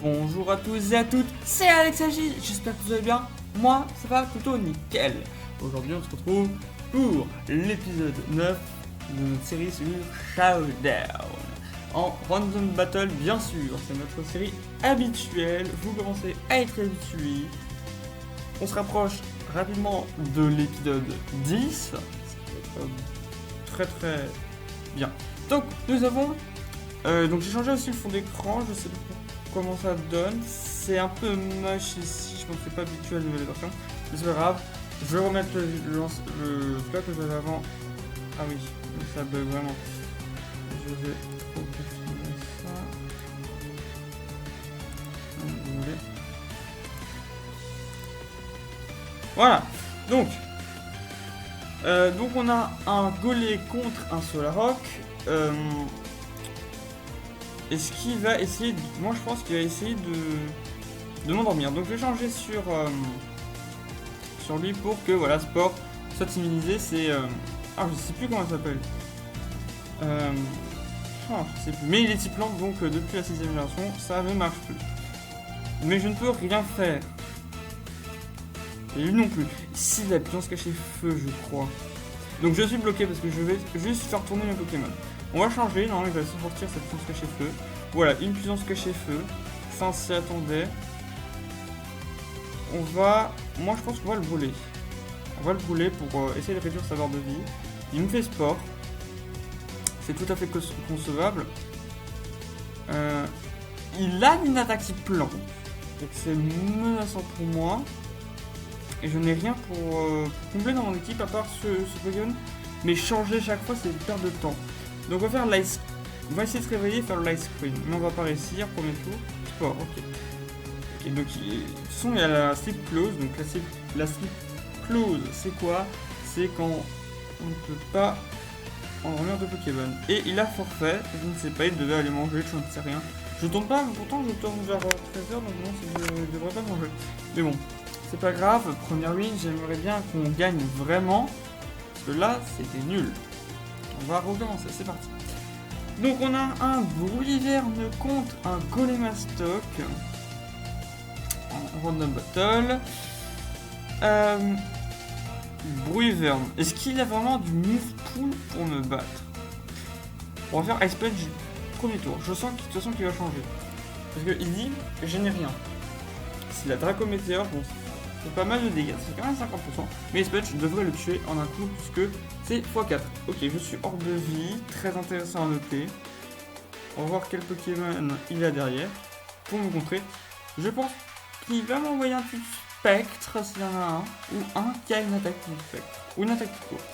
Bonjour à tous et à toutes, c'est Alex Agi, j'espère que vous allez bien. Moi, ça va plutôt nickel. Aujourd'hui, on se retrouve pour l'épisode 9 de notre série sur Showdown. En Random Battle, bien sûr, c'est notre série habituelle, vous commencez à être habitués. On se rapproche rapidement de l'épisode 10, ça va être très bien. Donc, nous avons... donc j'ai changé aussi le fond d'écran, je sais pas comment ça donne, c'est un peu moche ici, je pense que c'est pas habitué à la nouvelle version, mais c'est pas grave, je vais remettre le plat que j'avais avant. Ah oui, ça bug vraiment, je vais reconfirmer ça, comme vous voulez. Voilà, donc on a un Golem contre un Solarok. Est-ce qu'il va essayer de... Moi je pense qu'il va essayer de m'endormir. Donc je vais changer sur lui pour que voilà, Sport soit immunisé. C'est... Ah, je sais plus comment ça s'appelle. Je sais plus. Mais il est type lent, donc depuis la 6ème génération, ça ne marche plus. Mais je ne peux rien faire. Et lui non plus. Ici, la puissance cachée feu, je crois. Donc je suis bloqué parce que je vais juste faire tourner mes Pokémon. On va changer, non, il va sortir cette puissance cachée feu. Voilà, une puissance cachée feu. Ça, on s'y attendait. On va... Moi, je pense qu'on va le brûler. On va le brûler pour essayer de réduire sa barre de vie. Il me fait sport. C'est tout à fait concevable. Il a une attaque type plante. Donc c'est menaçant pour moi. Et je n'ai rien pour combler dans mon équipe à part ce Pokémon. Mais changer chaque fois, c'est une perte de temps. Donc on va faire l'ice. On va essayer de se réveiller et faire l'ice screen. Mais on va pas réussir. Premier tour. Sport, ok. Et donc, de toute façon, il y a la sleep close. Donc la sleep close, c'est quoi? C'est quand on ne peut pas endormir de Pokémon. Et il a forfait. Je ne sais pas, il devait aller manger, je ne sais rien. Je tourne pas, pourtant je tourne vers 13h, donc non, je ne devrais pas manger. Mais bon, c'est pas grave. Première win, j'aimerais bien qu'on gagne vraiment. Parce que là, c'était nul. On va recommencer, c'est parti. Donc on a un Bruyverne contre un Golemastoc en Random Battle. Bruyverne, est-ce qu'il a vraiment du move pool pour me battre? On va faire Ice Punch premier tour. Je sens de toute façon qu'il va changer. Parce qu'il dit je n'ai rien. Si la Draco Météore, bon, c'est pas mal de dégâts, c'est quand même 50%. Mais Ice Punch devrait le tuer en un coup puisque c'est x4. Ok, je suis hors de vie, très intéressant à noter. On va voir quel Pokémon il a derrière pour me contrer. Je pense qu'il va m'envoyer un petit spectre s'il y en a un, ou un qui a une attaque de spectre, ou une attaque de court.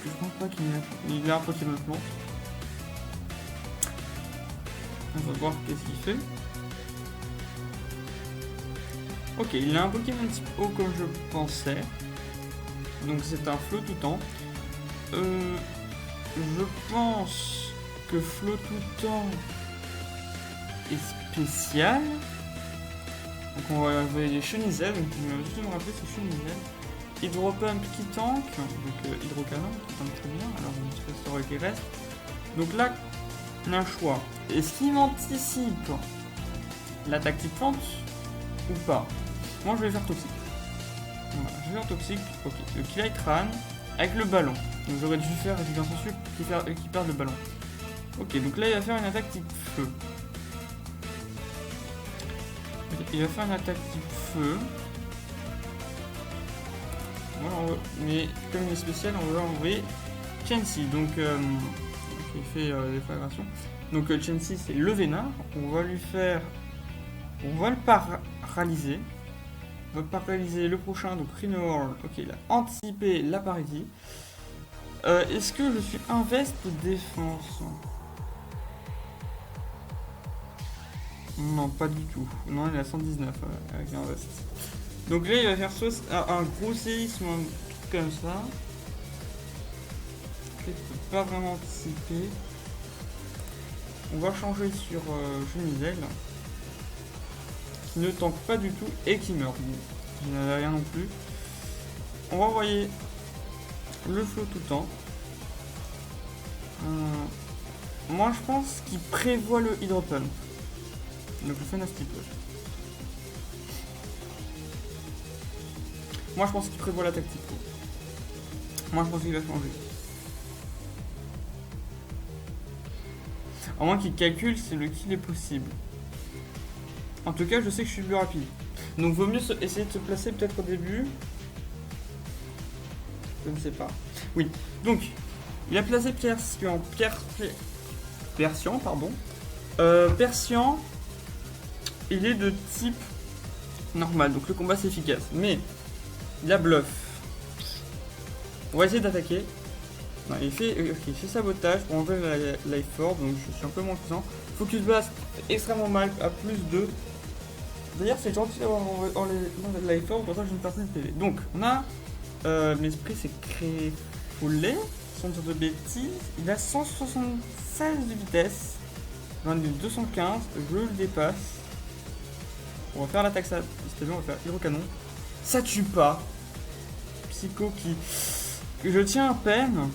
Je pense pas qu'il a un Pokémon plante. On va voir qu'est-ce qu'il fait. Ok, il a un Pokémon type eau comme je pensais. Donc c'est un Flow tout temps. Je pense que Flow tout temps est spécial. Donc on va envoyer des Chenizel. Donc je vais juste me rappeler c'est Chenizel. Hydropump qui tank. Donc Hydrocanon qui tank très bien. Alors on se fait sur les restes. Donc là, on a un choix. Est-ce qu'il m'anticipe l'attaque type plante ou pas? Moi je vais faire toxique. Voilà, je vais faire toxique. Ok, donc il a Tran avec le ballon. Donc j'aurais dû faire résilience en sucre qui perd le ballon. Ok, donc là il va faire une attaque type feu. Il va faire une attaque type feu. Voilà, mais comme il est spécial, on va envoyer Chansey. Donc il fait des flagrations. Donc Chansey c'est le vénard. On va lui faire. On va le paralyser. On va paralyser le prochain, donc Rhinohorn. Ok, il a anticipé la paralysie. Est-ce que je suis invest ou défense? Non, pas du tout. Non, il est à 119 avec invest. Donc là, il va faire soit un gros séisme ou un truc comme ça. Il ne peut pas vraiment anticiper. On va changer sur Chenizel. Qui ne tank pas du tout et qui meurt. Je n'avais rien non plus. On va envoyer le Flow tout le temps. Moi je pense qu'il prévoit le Hydropump. Donc je fais un petit peu. Moi je pense qu'il prévoit la tactique. Moi je pense qu'il va changer. À moins qu'il calcule si le kill est possible. En tout cas je sais que je suis plus rapide. Donc vaut mieux essayer de se placer peut-être au début. Je ne sais pas. Oui. Donc il a placé Persian. Persian, pardon. Persian, il est de type normal, donc le combat c'est efficace. Mais il a bluff. On va essayer d'attaquer. Non, il fait sabotage pour enlever la life orb, donc je suis un peu moins puissant. Focus blast, extrêmement mal, à plus de. D'ailleurs, c'est gentil d'avoir enlevé la life orb, pour ça je ne perds plus de PV. Donc, on a. L'esprit c'est créé foulé, sans dire de bêtises. Il a 176 de vitesse. J'en ai 215, je le dépasse. On va faire l'attaque ça. C'était bien, on va faire hydrocanon. Ça tue pas. Psycho que je tiens à peine.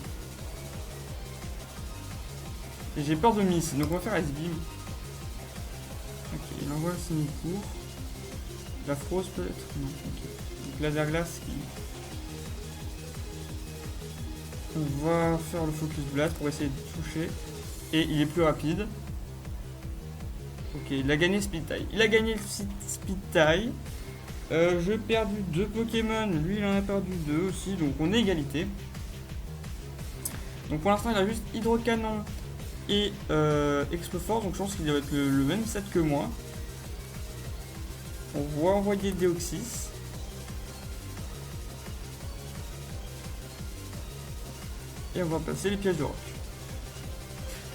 Et j'ai peur de miss, donc on va faire Ice Beam. Ok, il envoie le semi-court. La froze peut-être. Non, ok. Donc laser glace qui. On va faire le focus blast pour essayer de toucher. Et il est plus rapide. Ok, il a gagné Speed Tie. Il a gagné le Speed Tie. J'ai perdu 2 Pokémon. Lui, il en a perdu 2 aussi. Donc, on est égalité. Donc, pour l'instant, il a juste Hydrocanon et Exploforce. Donc, je pense qu'il doit être le même set que moi. On va envoyer Deoxys. Et on va passer les pièges de roc.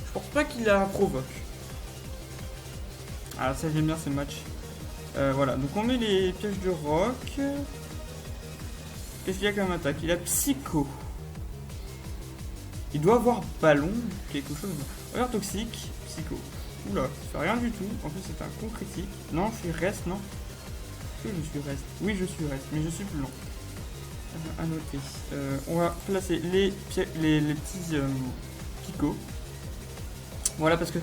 Je pense pas qu'il la provoque. Ah, ça j'aime bien ces matchs. Voilà, donc on met les pièges de roc. Qu'est-ce qu'il y a comme attaque? Il a Psycho. Il doit avoir ballon, quelque chose. Regarde toxique, Psycho. Oula, ça fait rien du tout. En plus c'est un con critique. Non, je suis reste, non? Est-ce que je suis reste? Oui, je suis reste, mais je suis plus lent. À noter. On va placer les petits picots. Voilà, parce que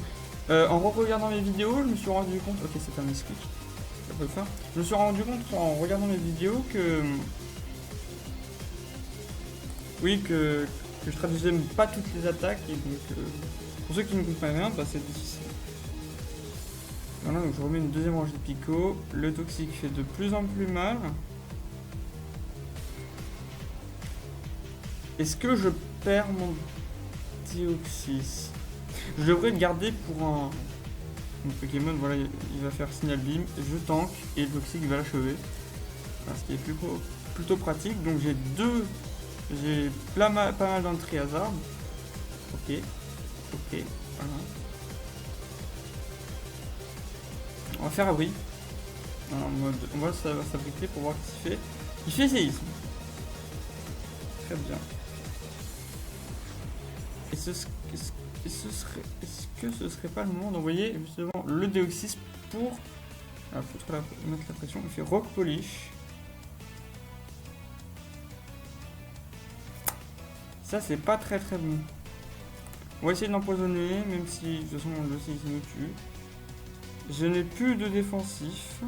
en regardant mes vidéos, je me suis rendu compte. Ok, c'est un misclic. Ça peut le faire. Je me suis rendu compte en regardant mes vidéos que. Oui, que je traduisais pas toutes les attaques. Et donc, pour ceux qui ne comprennent rien, bah, c'est difficile. Voilà, donc je remets une deuxième rangée de picots. Le toxique fait de plus en plus mal. Est-ce que je perds mon Deoxys? Je devrais le garder pour un Pokémon. Voilà, il va faire Signal Beam, je tank et le toxique va l'achever. Ce qui est plutôt pratique. Donc j'ai pas mal d'entrées hasard. Ok, voilà. On va faire abri. En mode, on va s'abriter pour voir ce qu'il fait. Il fait séisme. Très bien. Est-ce que ce serait pas le moment d'envoyer justement le Deoxys pour mettre la pression? Il fait Rock Polish. Ça c'est pas très bon. On va essayer de l'empoisonner, même si de toute façon le séisme nous tue. Je n'ai plus de défensif.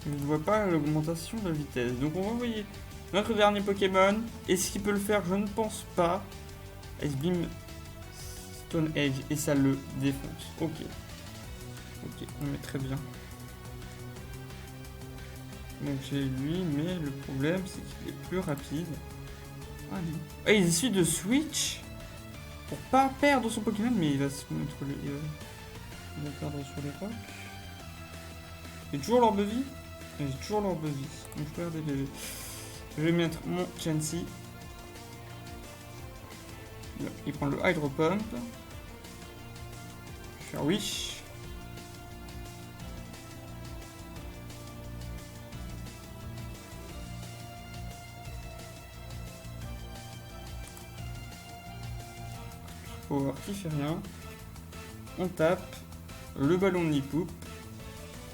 Je ne vois pas l'augmentation de vitesse. Donc on va envoyer notre dernier Pokémon. Est-ce qu'il peut le faire? Je ne pense pas. Ice Beam, Stone Edge, et ça le défonce. Ok, on met très bien. Donc j'ai lui, mais le problème c'est qu'il est plus rapide. Ah non. Ah, il décide de switch pour pas perdre son Pokémon, mais il va se mettre il va perdre sur les rocs. J'ai toujours l'orbe de vie. J'ai toujours l'orbe de vie. Donc je perds des PV. Je vais mettre mon Chansey. Il prend le Hydro Pump. Je vais faire Wish. Power qui fait rien. On tape. Le ballon de Nipoup.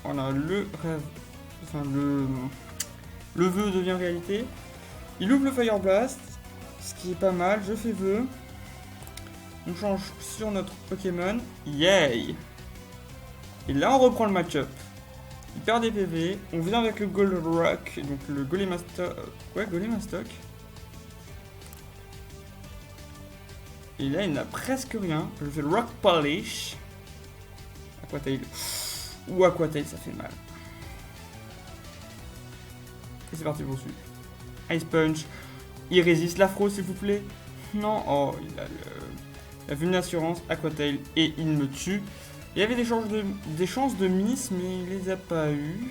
Voilà, le rêve. Enfin, le vœu devient réalité. Il ouvre le Fire Blast. Ce qui est pas mal. Je fais vœu. On change sur notre Pokémon. Yay! Et là, on reprend le match-up. Il perd des PV. On vient avec le Golrock, donc le Golémastoc. Ouais, Golémastoc. Et là, il n'a presque rien. Je fais le Rock Polish. Aquatail. Ou Aquatail, ça fait mal. Et c'est parti pour celui. Ice Punch. Il résiste l'afro, s'il vous plaît. Non, oh, il a la vulnérance, Aquatail, et il me tue. Il y avait des chances de miss, mais il les a pas eu.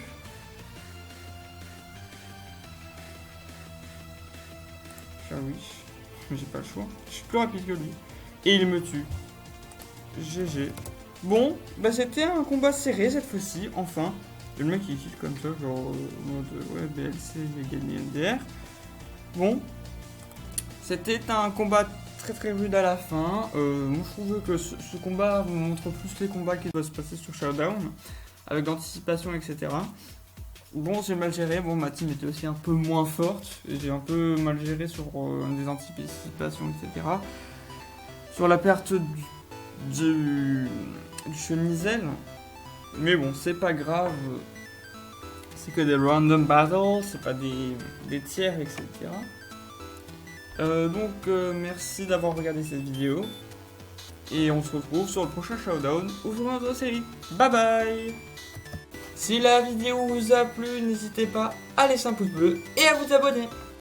Ah oui, mais j'ai pas le choix. Je suis plus rapide que lui. Et il me tue. GG. Bon, bah c'était un combat serré cette fois-ci, enfin. Le mec il kill comme ça, genre en mode ouais, BLC, il a gagné MDR. Bon, c'était un combat très rude à la fin. Moi je trouve que ce combat montre plus les combats qui doivent se passer sur Showdown, avec l'anticipation, etc. Bon, j'ai mal géré. Bon, ma team était aussi un peu moins forte. J'ai un peu mal géré sur des anticipations, etc. Sur la perte du chemisel. Mais bon, c'est pas grave. C'est que des random battles, c'est pas des tiers, etc. Merci d'avoir regardé cette vidéo. Et on se retrouve sur le prochain Showdown ou sur notre série. Bye bye! Si la vidéo vous a plu, n'hésitez pas à laisser un pouce bleu et à vous abonner.